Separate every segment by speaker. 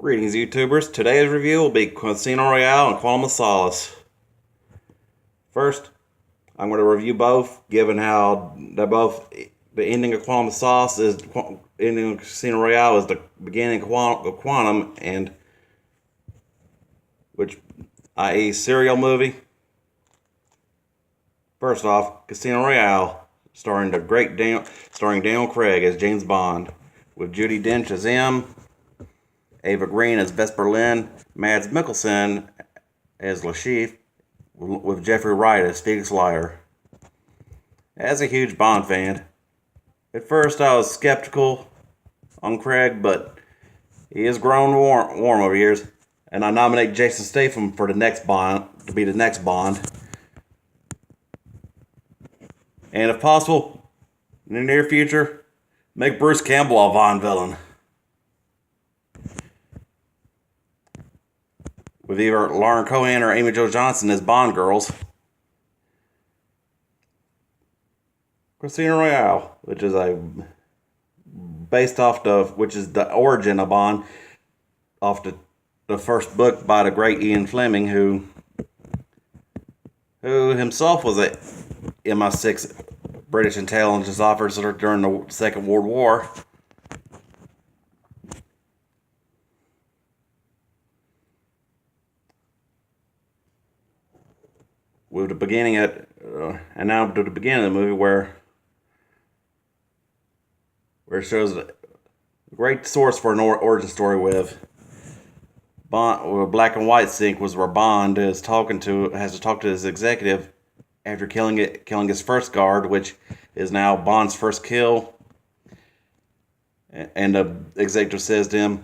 Speaker 1: Greetings, YouTubers. Today's review will be Casino Royale and Quantum of Solace. First, I'm going to review both, given how they're both. The ending of Quantum of Solace is ending of Casino Royale is the beginning of Quantum, and which, i.e., serial movie. First off, Casino Royale, starring Daniel Craig as James Bond, with Judi Dench as M, Ava Green as Vesper Lynn, Mads Mikkelsen as Lashif, with Jeffrey Wright as Felix Leiter. As a huge Bond fan, at first I was skeptical on Craig, but he has grown warm over years, and I nominate Jason Statham for the next Bond to be the next Bond. And if possible, in the near future, make Bruce Campbell a Bond villain. With either Lauren Cohan or Amy Jo Johnson as Bond girls. Casino Royale, which is which is the origin of Bond, off the first book by the great Ian Fleming, who himself was a MI6 British intelligence officer during the Second World War. With the beginning and now to the beginning of the movie where it shows a great source for an origin story with black and white sync was where Bond has to talk to his executive after killing his first guard, which is now Bond's first kill. And the executive says to him,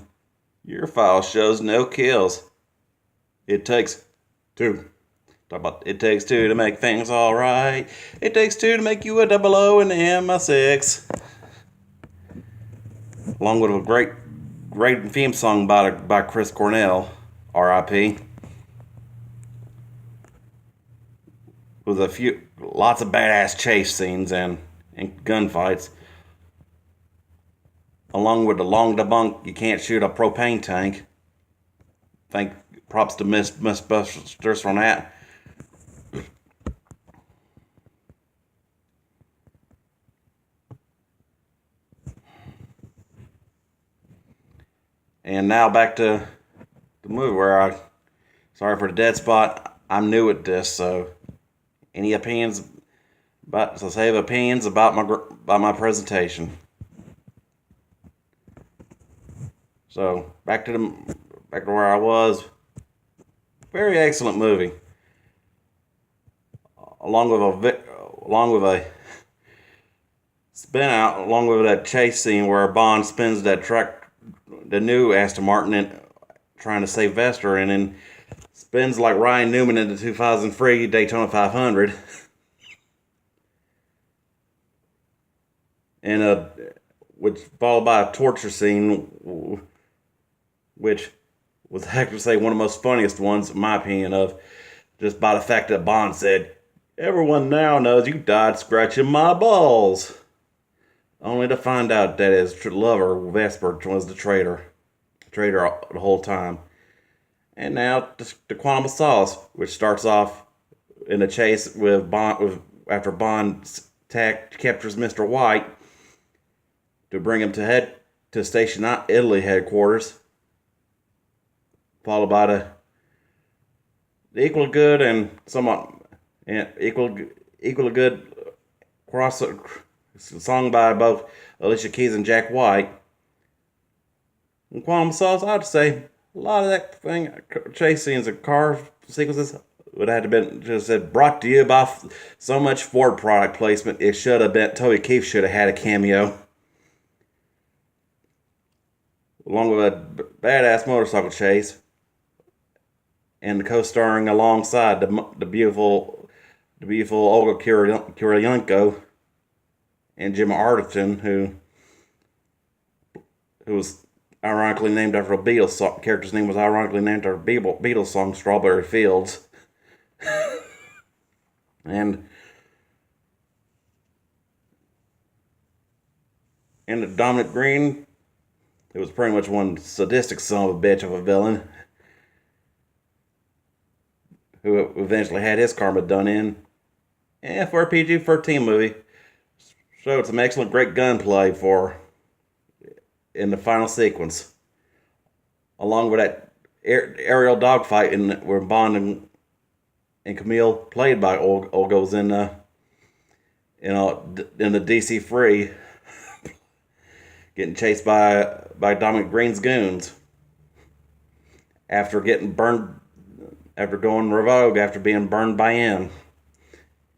Speaker 1: "Your file shows no kills. It takes two." Talk about it takes two to make things alright. It takes two to make you a 00 in the MI6. Along with a great theme song by Chris Cornell, R.I.P. With lots of badass chase scenes and gunfights. Along with the long debunk, you can't shoot a propane tank. Props to Mythbusters on that. And now back to the movie where sorry for the dead spot. I'm new at this, so any opinions save opinions about my presentation. So back to where I was. Very excellent movie. Along with a spin out, along with that chase scene where Bond spins that truck, the new Aston Martin, trying to save Vesper, and then spins like Ryan Newman in the 2003 Daytona 500. And which followed by a torture scene, which was heck to say one of the most funniest ones, in my opinion, of just by the fact that Bond said, "Everyone now knows you died scratching my balls," only to find out that his lover, Vesper, was the traitor the whole time. And now the Quantum of Solace, which starts off in a chase with Bond, after Bond captures Mr. White to bring him to Station Italy headquarters, followed by the equally good and somewhat equally good song by both Alicia Keys and Jack White. In Quantum of Solace, I'd say a lot of that chase scenes and car sequences would have been just said brought to you by so much Ford product placement. It should have been Toby Keith should have had a cameo, along with a badass motorcycle chase, and co-starring alongside the beautiful Olga Kurylenko and Jim Arterton, who was ironically named after a Beatles song. Character's name was ironically named after a Beatles song, "Strawberry Fields." and the Dominic Green, It was pretty much one sadistic son of a bitch of a villain who eventually had his karma done in. And for a PG-13 movie, showed some excellent, great gunplay for in the final sequence, along with that aerial dogfight where Bond and Camille, played by Olga, was in the DC Free, getting chased by Dominic Green's goons after getting burned, after going rogue, after being burned by him.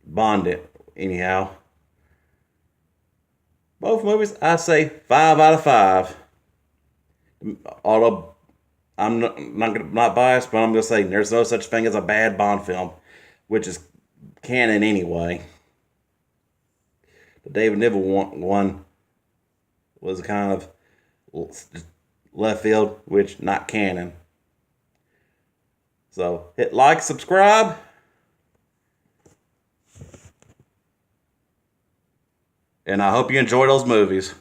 Speaker 1: Bond, anyhow. Both movies, I say 5 out of 5. Although I'm not biased, but I'm going to say there's no such thing as a bad Bond film, which is canon anyway. The David Niven one was kind of left field, which not canon. So hit like, subscribe. And I hope you enjoy those movies.